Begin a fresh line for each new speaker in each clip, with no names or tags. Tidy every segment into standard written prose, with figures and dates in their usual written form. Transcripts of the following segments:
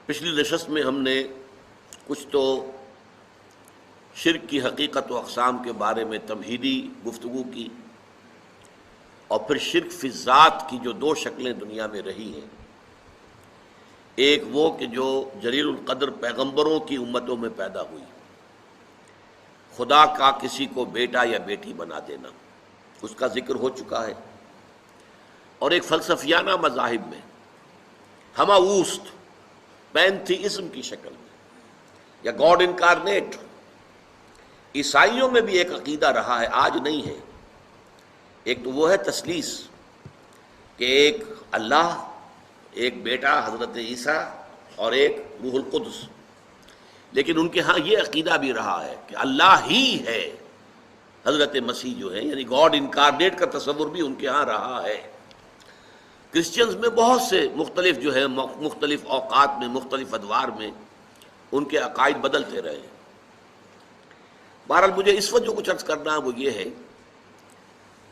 پچھلی نشست میں ہم نے کچھ تو شرک کی حقیقت و اقسام کے بارے میں تمہیدی گفتگو کی، اور پھر شرک فی الذات کی جو دو شکلیں دنیا میں رہی ہیں، ایک وہ کہ جو جلیل القدر پیغمبروں کی امتوں میں پیدا ہوئی، خدا کا کسی کو بیٹا یا بیٹی بنا دینا، اس کا ذکر ہو چکا ہے، اور ایک فلسفیانہ مذاہب میں ہمہ اوست پینتھیزم کی شکل میں یا گاڈ انکارنیٹ، عیسائیوں میں بھی ایک عقیدہ رہا ہے، آج نہیں ہے۔ ایک تو وہ ہے تثلیث کہ ایک اللہ، ایک بیٹا حضرت عیسیٰ اور ایک روح القدس، لیکن ان کے ہاں یہ عقیدہ بھی رہا ہے کہ اللہ ہی ہے حضرت مسیح جو ہے، یعنی گاڈ انکارنیٹ کا تصور بھی ان کے ہاں رہا ہے۔ کرسچنز میں بہت سے مختلف جو ہے مختلف اوقات میں مختلف ادوار میں ان کے عقائد بدلتے رہے۔ بہرحال مجھے اس وقت جو کچھ عرض کرنا ہے وہ یہ ہے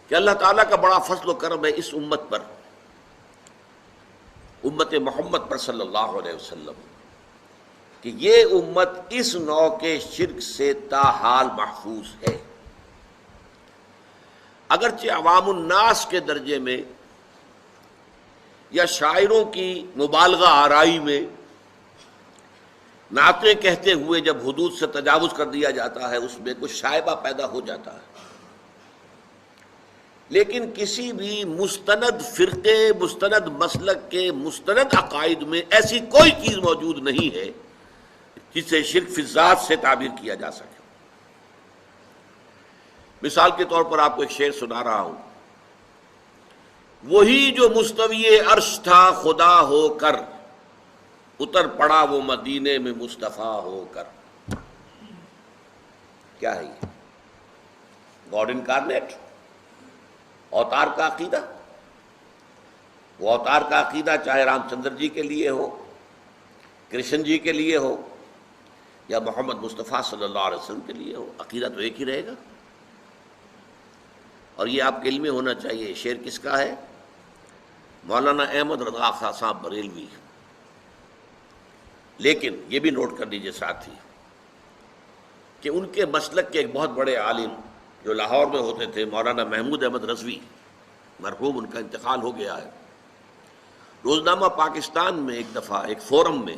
کہ اللہ تعالیٰ کا بڑا فضل و کرم ہے اس امت پر، امت محمد پر صلی اللہ علیہ وسلم، کہ یہ امت اس نوع کے شرک سے تاحال محفوظ ہے۔ اگرچہ عوام الناس کے درجے میں یا شاعروں کی مبالغہ آرائی میں نعتیں کہتے ہوئے جب حدود سے تجاوز کر دیا جاتا ہے، اس میں کچھ شائبہ پیدا ہو جاتا ہے، لیکن کسی بھی مستند فرقے، مستند مسلک کے مستند عقائد میں ایسی کوئی چیز موجود نہیں ہے جسے شرک فی الذات سے تعبیر کیا جا سکے۔ مثال کے طور پر آپ کو ایک شعر سنا رہا ہوں، وہی جو مستوی عرش تھا خدا ہو کر، اتر پڑا وہ مدینے میں مصطفیٰ ہو کر۔ کیا ہے یہ؟ گاڈ انکارنیٹ، اوتار کا عقیدہ۔ وہ اوتار کا عقیدہ چاہے رام چندر جی کے لیے ہو، کرشن جی کے لیے ہو، یا محمد مصطفیٰ صلی اللہ علیہ وسلم کے لیے ہو، عقیدہ تو ایک ہی رہے گا۔ اور یہ آپ کے علم میں ہونا چاہیے، شعر کس کا ہے؟ مولانا احمد رضا خان صاحب بریلوی۔ لیکن یہ بھی نوٹ کر لیجیے ساتھی کہ ان کے مسلک کے ایک بہت بڑے عالم جو لاہور میں ہوتے تھے، مولانا محمود احمد رضوی، مرحوم، ان کا انتقال ہو گیا ہے۔ روزنامہ پاکستان میں ایک دفعہ ایک فورم میں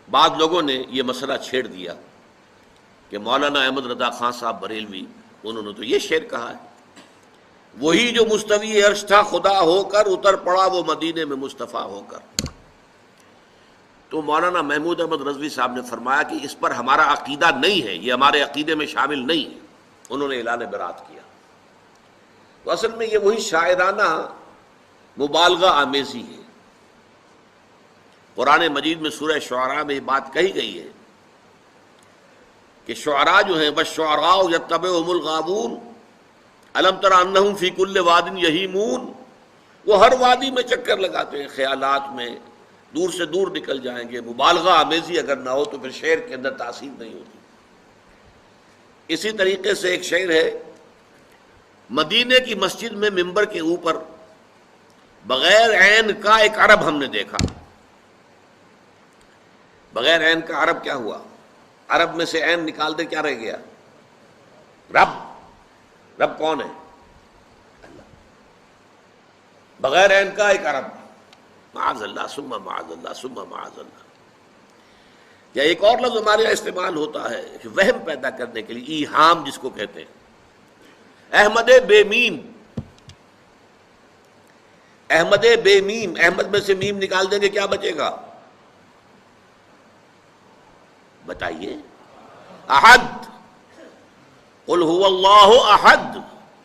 بعض لوگوں نے یہ مسئلہ چھیڑ دیا کہ مولانا احمد رضا خان صاحب بریلوی، انہوں نے تو یہ شعر کہا ہے، وہی جو مستوی عرش تھا خدا ہو کر، اتر پڑا وہ مدینے میں مصطفیٰ ہو کر۔ تو مولانا محمود احمد رضوی صاحب نے فرمایا کہ اس پر ہمارا عقیدہ نہیں ہے، یہ ہمارے عقیدے میں شامل نہیں ہے۔ انہوں نے اعلان برات کیا۔ تو اصل میں یہ وہی شاعرانہ مبالغہ آمیزی ہے۔ قرآن مجید میں سورہ شعراء میں یہ بات کہی گئی ہے کہ شعراء جو ہیں والشعراء یتبعہم الغاوون الم تر انہم فی کل واد یہیمون، وہ ہر وادی میں چکر لگاتے ہیں، خیالات میں دور سے دور نکل جائیں گے۔ مبالغہ آمیزی اگر نہ ہو تو پھر شعر کے اندر تاثیر نہیں ہوتی۔ اسی طریقے سے ایک شعر ہے، مدینے کی مسجد میں ممبر کے اوپر بغیر عین کا ایک عرب ہم نے دیکھا۔ بغیر عین کا عرب کیا ہوا؟ عرب میں سے عین نکال دے کیا رہ گیا؟ رب۔ رب کون ہے؟ اللہ۔ بغیر عین کا ایک عرب، معاذ اللہ ثم معاذ اللہ ثم معاذ اللہ۔ یا ایک اور لفظ ہمارے یہاں استعمال ہوتا ہے کہ وہم پیدا کرنے کے لیے، ایہام جس کو کہتے ہیں، احمد بے میم۔ احمد بے میم، احمد میں سے میم نکال دیں گے کیا بچے گا؟ بتائیے۔ احد، قل هو اللہ احد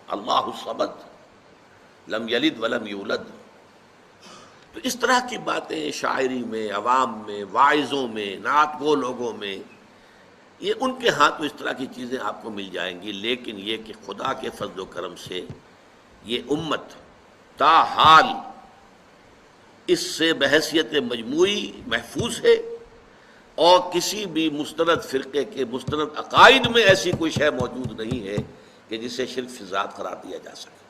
اللہ الصمد لم یلد ولم یولد۔ تو اس طرح کی باتیں شاعری میں، عوام میں، واعظوں میں، نعت گو لوگوں میں، یہ ان کے ہاں تو اس طرح کی چیزیں آپ کو مل جائیں گی، لیکن یہ کہ خدا کے فضل و کرم سے یہ امت تاحال اس سے بحیثیت مجموعی محفوظ ہے، اور کسی بھی مستند فرقے کے مستند عقائد میں ایسی کوئی شے موجود نہیں ہے کہ جسے شرک فی ذات قرار دیا جا سکے۔